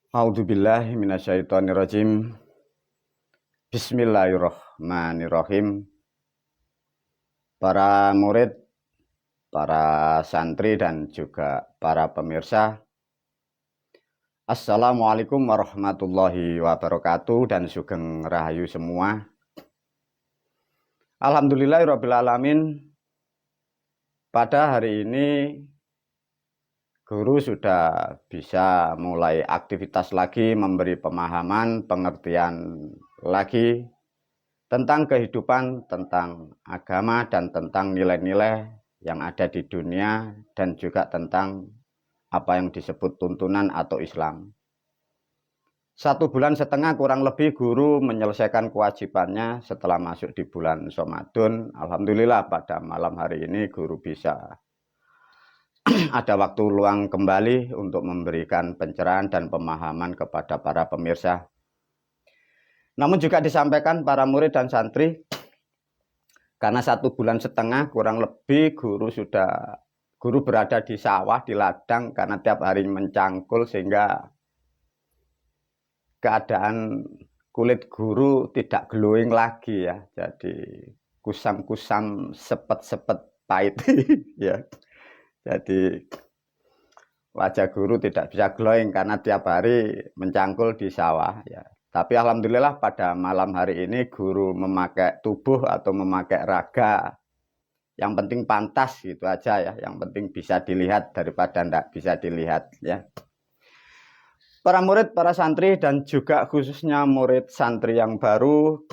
A'udzubillahi minasyaitonirrajim. Bismillahirrahmanirrahim. Para murid, para santri dan juga para pemirsa, Assalamualaikum warahmatullahi wabarakatuh dan sugeng rahayu semua. Alhamdulillahirabbil alamin. Pada hari ini guru sudah bisa mulai aktivitas lagi, memberi pemahaman, pengertian lagi tentang kehidupan, tentang agama, dan tentang nilai-nilai yang ada di dunia, dan juga tentang apa yang disebut tuntunan atau Islam. 1,5 bulan kurang lebih guru menyelesaikan kewajibannya setelah masuk di bulan Ramadan. Alhamdulillah pada malam hari ini guru bisa ada waktu luang kembali untuk memberikan pencerahan dan pemahaman kepada para pemirsa. Namun juga disampaikan para murid dan santri, karena 1,5 bulan kurang lebih guru berada di sawah, di ladang, karena tiap hari mencangkul sehingga keadaan kulit guru tidak glowing lagi ya. Jadi kusam-kusam, sepet-sepet pahit ya. Jadi wajah guru tidak bisa glowing karena tiap hari mencangkul di sawah ya. Tapi alhamdulillah pada malam hari ini guru memakai tubuh atau memakai raga. Yang penting pantas gitu aja ya. Yang penting bisa dilihat daripada tidak bisa dilihat ya. Para murid, para santri dan juga khususnya murid santri yang baru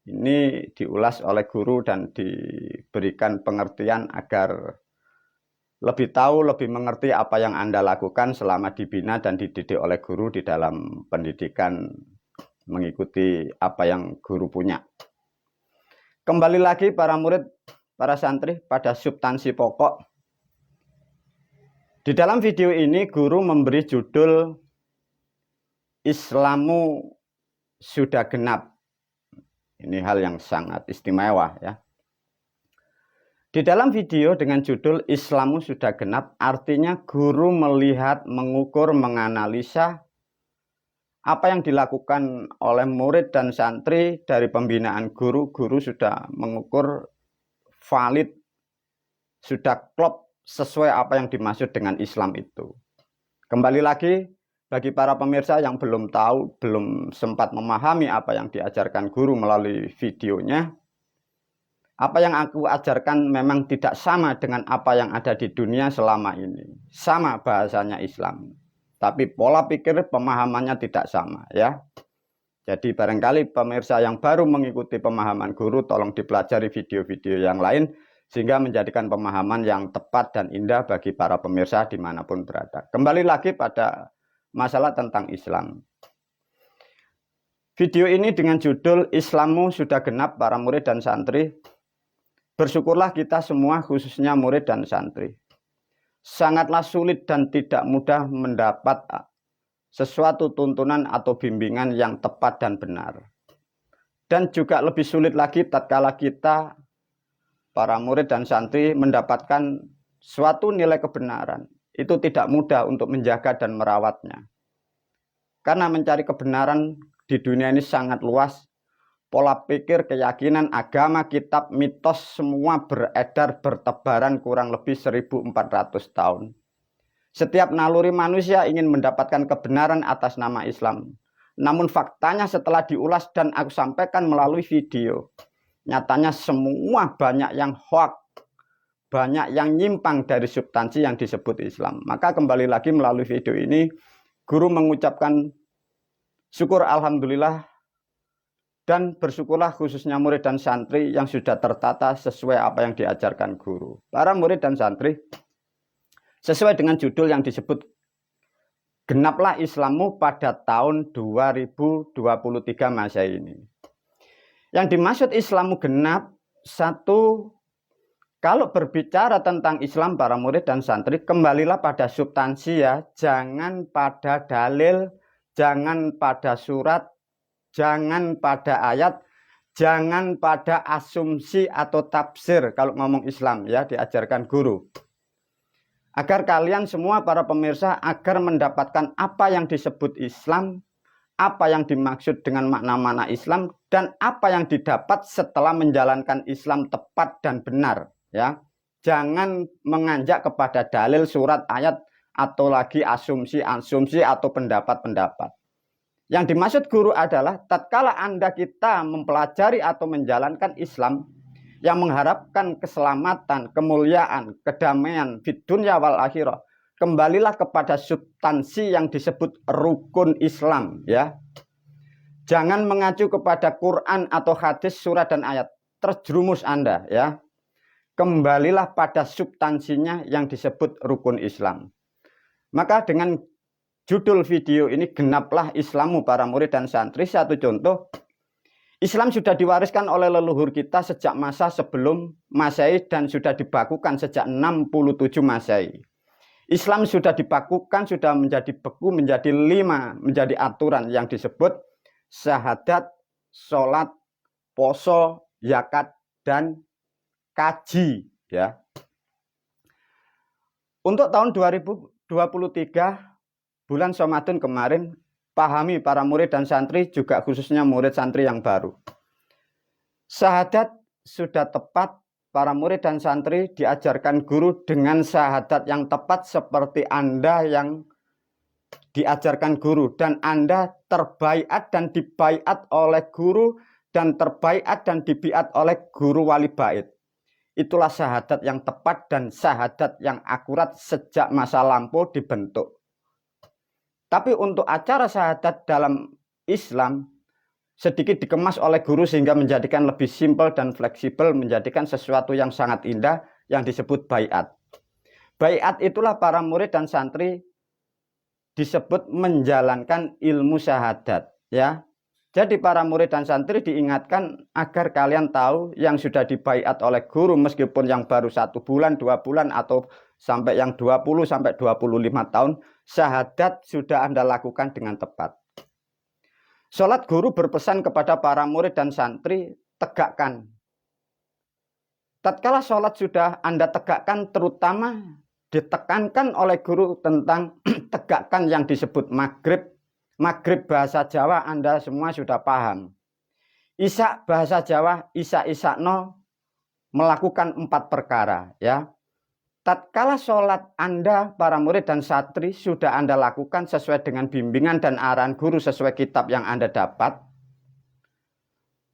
ini diulas oleh guru dan diberikan pengertian agar lebih tahu, lebih mengerti apa yang Anda lakukan selama dibina dan dididik oleh guru di dalam pendidikan mengikuti apa yang guru punya. Kembali lagi para murid, para santri pada substansi pokok. Di dalam video ini guru memberi judul Islamu sudah genap. Ini hal yang sangat istimewa ya. Di dalam video dengan judul Islamu sudah genap, artinya guru melihat, mengukur, menganalisa apa yang dilakukan oleh murid dan santri dari pembinaan guru. Guru sudah mengukur valid, sudah klop sesuai apa yang dimaksud dengan Islam itu. Kembali lagi, bagi para pemirsa yang belum tahu, belum sempat memahami apa yang diajarkan guru melalui videonya, apa yang aku ajarkan memang tidak sama dengan apa yang ada di dunia selama ini. Sama bahasanya Islam, tapi pola pikir pemahamannya tidak sama ya. Jadi barangkali pemirsa yang baru mengikuti pemahaman guru, tolong dipelajari video-video yang lain sehingga menjadikan pemahaman yang tepat dan indah bagi para pemirsa dimanapun berada. Kembali lagi pada masalah tentang Islam. Video ini dengan judul Islamu sudah genap para murid dan santri. Bersyukurlah kita semua khususnya murid dan santri. Sangatlah sulit dan tidak mudah mendapat sesuatu tuntunan atau bimbingan yang tepat dan benar. Dan juga lebih sulit lagi tatkala kita para murid dan santri mendapatkan suatu nilai kebenaran. Itu tidak mudah untuk menjaga dan merawatnya. Karena mencari kebenaran di dunia ini sangat luas. Pola pikir, keyakinan, agama, kitab, mitos semua beredar bertebaran kurang lebih 1.400 tahun. Setiap naluri manusia ingin mendapatkan kebenaran atas nama Islam. Namun faktanya setelah diulas dan aku sampaikan melalui video, nyatanya semua banyak yang hoax, banyak yang nyimpang dari substansi yang disebut Islam. Maka kembali lagi melalui video ini, guru mengucapkan syukur alhamdulillah dan bersyukurlah khususnya murid dan santri yang sudah tertata sesuai apa yang diajarkan guru. Para murid dan santri, sesuai dengan judul yang disebut Genaplah Islammu pada tahun 2023 Masehi ini. Yang dimaksud Islammu genap, satu, kalau berbicara tentang Islam para murid dan santri, kembalilah pada substansi ya. Jangan pada dalil, jangan pada surat, jangan pada ayat, jangan pada asumsi atau tafsir kalau ngomong Islam ya diajarkan guru. Agar kalian semua para pemirsa agar mendapatkan apa yang disebut Islam, apa yang dimaksud dengan makna-makna Islam, dan apa yang didapat setelah menjalankan Islam tepat dan benar, ya. Jangan menganjak kepada dalil, surat, ayat, atau lagi asumsi-asumsi atau pendapat-pendapat. Yang dimaksud guru adalah tatkala kita mempelajari atau menjalankan Islam yang mengharapkan keselamatan, kemuliaan, kedamaian fid dunya wal akhirah, kembalilah kepada substansi yang disebut rukun Islam, ya. Jangan mengacu kepada Quran atau hadis, surat dan ayat, terjerumus Anda, ya. Kembalilah pada substansinya yang disebut rukun Islam. Maka dengan judul video ini, Genaplah Islammu para murid dan santri, satu contoh, Islam sudah diwariskan oleh leluhur kita sejak masa sebelum Masehi dan sudah dibakukan sejak 67 Masehi. Islam sudah dibakukan, sudah menjadi beku, menjadi 5, menjadi aturan yang disebut syahadat, sholat, poso, zakat, dan kaji, ya. Untuk tahun 2023 bulan Ramadan kemarin, pahami para murid dan santri, juga khususnya murid santri yang baru. Syahadat sudah tepat, para murid dan santri diajarkan guru dengan syahadat yang tepat seperti Anda yang diajarkan guru. Dan Anda terbaiat dan dibaiat oleh guru, dan terbaiat dan dibiat oleh guru wali bait. Itulah syahadat yang tepat dan syahadat yang akurat sejak masa lampau dibentuk. Tapi untuk acara syahadat dalam Islam sedikit dikemas oleh guru sehingga menjadikan lebih simpel dan fleksibel, menjadikan sesuatu yang sangat indah yang disebut baiat. Baiat itulah para murid dan santri disebut menjalankan ilmu syahadat, ya. Jadi para murid dan santri diingatkan agar kalian tahu yang sudah dibaiat oleh guru, meskipun yang baru 1 bulan, 2 bulan, atau sampai yang 20 sampai 25 tahun, syahadat sudah Anda lakukan dengan tepat. Sholat, guru berpesan kepada para murid dan santri, tegakkan. Tatkala sholat sudah Anda tegakkan, terutama ditekankan oleh guru tentang tegakkan yang disebut maghrib. Maghrib bahasa Jawa Anda semua sudah paham. Isya bahasa Jawa, isya-isyakno, melakukan 4 perkara, ya. Tatkala sholat Anda, para murid dan santri, sudah Anda lakukan sesuai dengan bimbingan dan arahan guru sesuai kitab yang Anda dapat.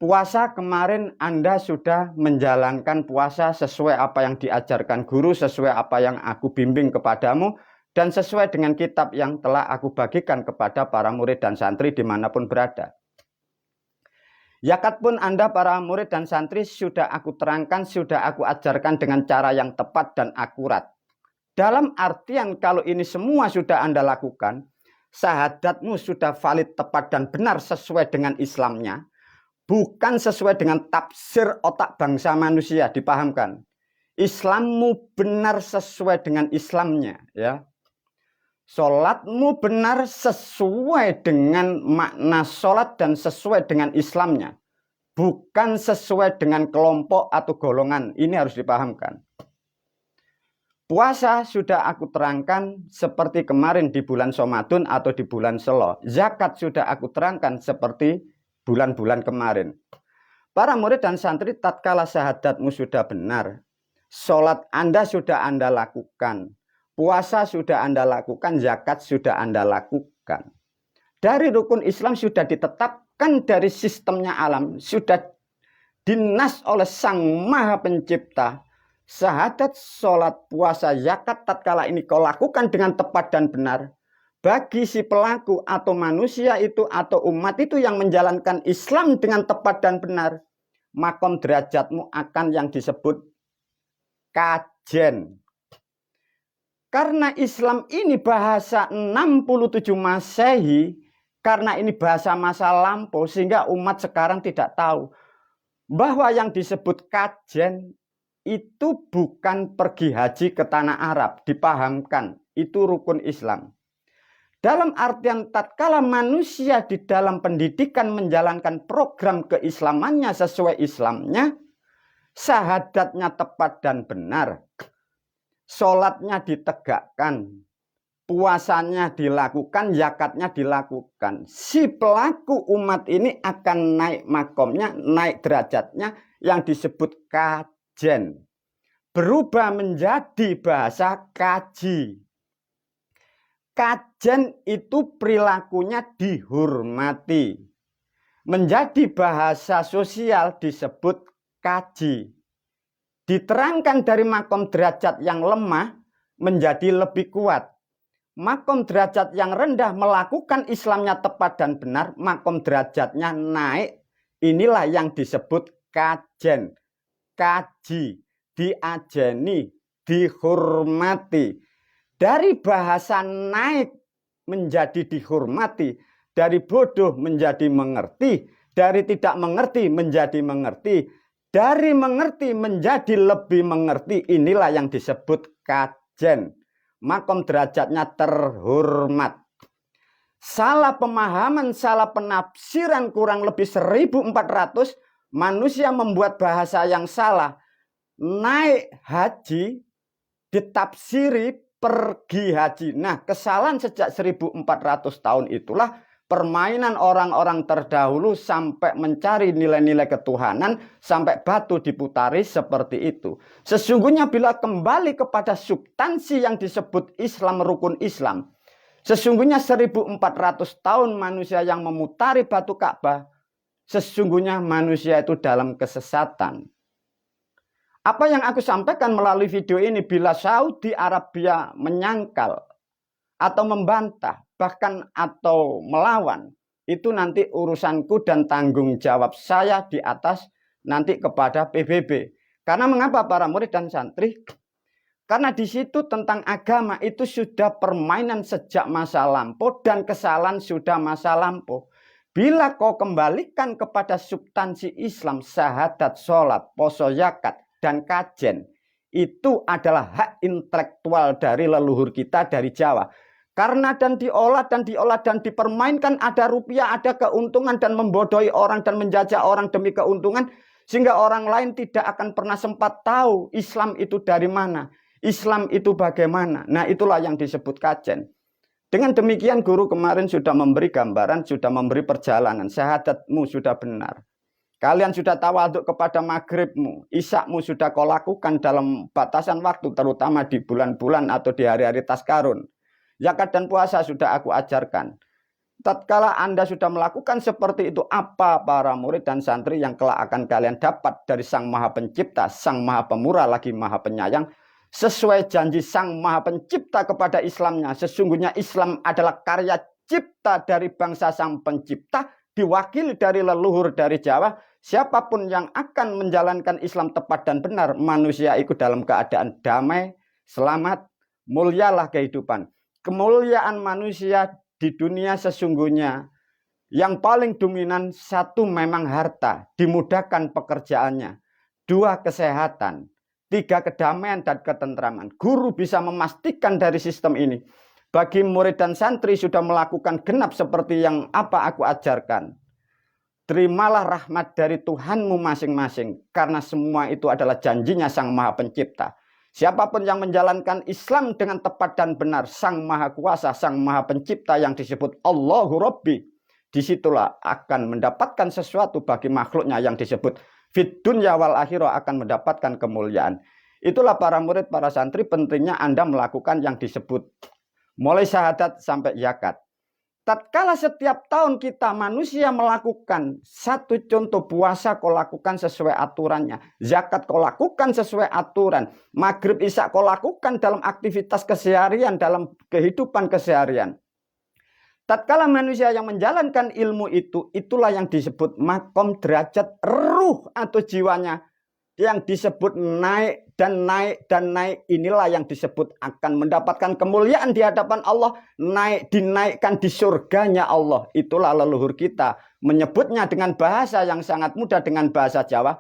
Puasa kemarin Anda sudah menjalankan puasa sesuai apa yang diajarkan guru, sesuai apa yang aku bimbing kepadamu, dan sesuai dengan kitab yang telah aku bagikan kepada para murid dan santri dimanapun berada. Zakat pun Anda para murid dan santri sudah aku terangkan, sudah aku ajarkan dengan cara yang tepat dan akurat. Dalam artian kalau ini semua sudah Anda lakukan, syahadatmu sudah valid, tepat dan benar sesuai dengan Islamnya, bukan sesuai dengan tafsir otak bangsa manusia, dipahamkan. Islammu benar sesuai dengan Islamnya, ya. Sholatmu benar sesuai dengan makna sholat dan sesuai dengan Islamnya. Bukan sesuai dengan kelompok atau golongan. Ini harus dipahamkan. Puasa sudah aku terangkan seperti kemarin di bulan Ramadan atau di bulan Shelo. Zakat sudah aku terangkan seperti bulan-bulan kemarin. Para murid dan santri, tatkala syahadatmu sudah benar, sholat Anda sudah Anda lakukan, puasa sudah Anda lakukan, zakat sudah Anda lakukan. Dari rukun Islam sudah ditetapkan dari sistemnya alam, sudah dinas oleh Sang Maha Pencipta. Syahadat, sholat, puasa, zakat tatkala ini kau lakukan dengan tepat dan benar, bagi si pelaku atau manusia itu atau umat itu yang menjalankan Islam dengan tepat dan benar, makom derajatmu akan yang disebut kajen. Karena Islam ini bahasa 67 Masehi, karena ini bahasa masa lampau, sehingga umat sekarang tidak tahu bahwa yang disebut kajen itu bukan pergi haji ke tanah Arab, dipahamkan, itu rukun Islam. Dalam artian tatkala manusia di dalam pendidikan menjalankan program keislamannya sesuai Islamnya, syahadatnya tepat dan benar, sholatnya ditegakkan, puasanya dilakukan, zakatnya dilakukan. Si pelaku umat ini akan naik makomnya, naik derajatnya yang disebut kajen. Berubah menjadi bahasa kaji. Kajen itu perilakunya dihormati. Menjadi bahasa sosial disebut kaji. Diterangkan dari makom derajat yang lemah menjadi lebih kuat. Makom derajat yang rendah melakukan Islamnya tepat dan benar, makom derajatnya naik. Inilah yang disebut kajen. Kaji, diajeni, dihormati. Dari bahasa naik menjadi dihormati, dari bodoh menjadi mengerti, dari tidak mengerti menjadi mengerti, dari mengerti menjadi lebih mengerti. Inilah yang disebut kajen. Makom derajatnya terhormat. Salah pemahaman, salah penafsiran kurang lebih 1400, manusia membuat bahasa yang salah. Naik haji ditafsiri pergi haji. Nah, kesalahan sejak 1400 tahun itulah permainan orang-orang terdahulu sampai mencari nilai-nilai ketuhanan, sampai batu diputari seperti itu. Sesungguhnya bila kembali kepada substansi yang disebut Islam, rukun Islam, sesungguhnya 1400 tahun manusia yang memutari batu Ka'bah, sesungguhnya manusia itu dalam kesesatan. Apa yang aku sampaikan melalui video ini, bila Saudi Arabia menyangkal atau membantah, bahkan atau melawan, itu nanti urusanku dan tanggung jawab saya di atas nanti kepada PBB. Karena mengapa para murid dan santri? Karena di situ tentang agama itu sudah permainan sejak masa lampau dan kesalahan sudah masa lampau. Bila kau kembalikan kepada substansi Islam, syahadat, sholat, poso, zakat, dan kajen, itu adalah hak intelektual dari leluhur kita dari Jawa. Karena dan diolah dan dipermainkan, ada rupiah, ada keuntungan, dan membodohi orang dan menjajah orang demi keuntungan, sehingga orang lain tidak akan pernah sempat tahu Islam itu dari mana, Islam itu bagaimana. Nah, itulah yang disebut kajen. Dengan demikian guru kemarin sudah memberi gambaran, sudah memberi perjalanan. Syahadatmu sudah benar. Kalian sudah tawaduk kepada maghribmu, isakmu sudah kau lakukan dalam batasan waktu, terutama di bulan-bulan atau di hari-hari taskarun. Zakat dan puasa sudah aku ajarkan. Tatkala Anda sudah melakukan seperti itu, apa para murid dan santri yang kelak akan kalian dapat dari Sang Maha Pencipta, Sang Maha Pemurah lagi Maha Penyayang, sesuai janji Sang Maha Pencipta kepada Islamnya. Sesungguhnya Islam adalah karya cipta dari bangsa Sang Pencipta, diwakili dari leluhur dari Jawa. Siapapun yang akan menjalankan Islam tepat dan benar, manusia itu dalam keadaan damai, selamat, mulialah kehidupan. Kemuliaan manusia di dunia sesungguhnya yang paling dominan, satu memang harta, dimudahkan pekerjaannya. Dua, kesehatan. Tiga, kedamaian dan ketentraman. Guru bisa memastikan dari sistem ini. Bagi murid dan santri sudah melakukan genap seperti yang apa aku ajarkan. Terimalah rahmat dari Tuhanmu masing-masing. Karena semua itu adalah janjinya Sang Maha Pencipta. Siapapun yang menjalankan Islam dengan tepat dan benar, Sang Maha Kuasa, Sang Maha Pencipta yang disebut Allahu Rabbi, disitulah akan mendapatkan sesuatu bagi makhluknya yang disebut Fid dunya wal akhirah, akan mendapatkan kemuliaan. Itulah para murid, para santri, pentingnya Anda melakukan yang disebut mulai syahadat sampai zakat. Tatkala setiap tahun kita manusia melakukan satu contoh, puasa kau lakukan sesuai aturannya, zakat kau lakukan sesuai aturan, maghrib isya kau lakukan dalam aktivitas keseharian, dalam kehidupan keseharian. Tatkala manusia yang menjalankan ilmu itu, itulah yang disebut makom derajat ruh atau jiwanya, yang disebut naik dan naik dan naik. Inilah yang disebut akan mendapatkan kemuliaan di hadapan Allah, naik, dinaikkan di surganya Allah. Itulah leluhur kita menyebutnya dengan bahasa yang sangat mudah, dengan bahasa Jawa,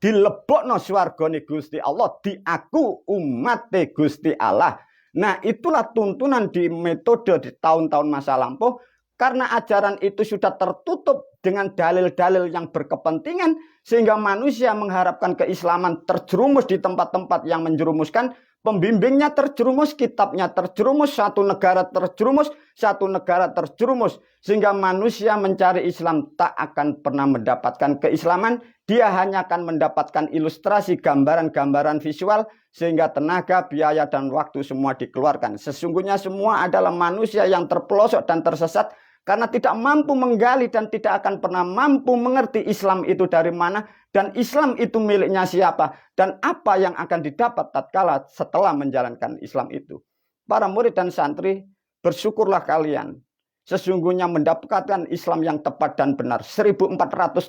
dilebokno swargane Gusti Allah, diaku umate Gusti Allah. Nah, itulah tuntunan di metode di tahun-tahun masa lampau. Karena ajaran itu sudah tertutup dengan dalil-dalil yang berkepentingan, sehingga manusia mengharapkan keislaman terjerumus di tempat-tempat yang menjerumuskan, Pembimbingnya terjerumus, kitabnya terjerumus, satu negara terjerumus, satu negara terjerumus. Sehingga manusia mencari Islam tak akan pernah mendapatkan keislaman. Dia hanya akan mendapatkan ilustrasi, gambaran-gambaran visual. Sehingga tenaga, biaya, dan waktu semua dikeluarkan. Sesungguhnya semua adalah manusia yang terpelosok dan tersesat. Karena tidak mampu menggali dan tidak akan pernah mampu mengerti Islam itu dari mana. Dan Islam itu miliknya siapa. Dan apa yang akan didapat tatkala setelah menjalankan Islam itu. Para murid dan santri, bersyukurlah kalian. Sesungguhnya mendapatkan Islam yang tepat dan benar. 1400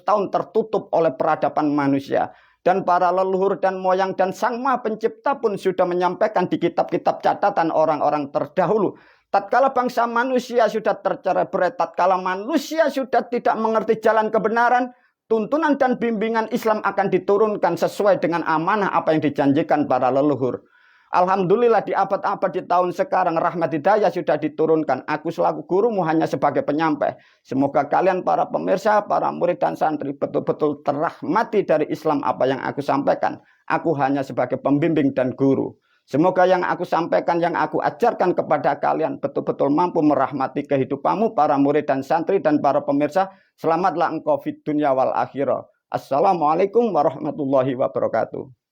tahun tertutup oleh peradaban manusia. Dan para leluhur dan moyang dan sang maha pencipta pun sudah menyampaikan di kitab-kitab catatan orang-orang terdahulu. Tatkala bangsa manusia sudah tercerai-berai, tatkala manusia sudah tidak mengerti jalan kebenaran, tuntunan dan bimbingan Islam akan diturunkan sesuai dengan amanah apa yang dijanjikan para leluhur. Alhamdulillah di abad-abad di tahun sekarang rahmat hidayah sudah diturunkan. Aku selaku gurumu hanya sebagai penyampai. Semoga kalian para pemirsa, para murid dan santri betul-betul terrahmati dari Islam apa yang aku sampaikan. Aku hanya sebagai pembimbing dan guru. Semoga yang aku sampaikan, yang aku ajarkan kepada kalian betul-betul mampu merahmati kehidupanmu para murid dan santri dan para pemirsa. Selamatlah engkau fid dunya wal akhirah. Assalamualaikum warahmatullahi wabarakatuh.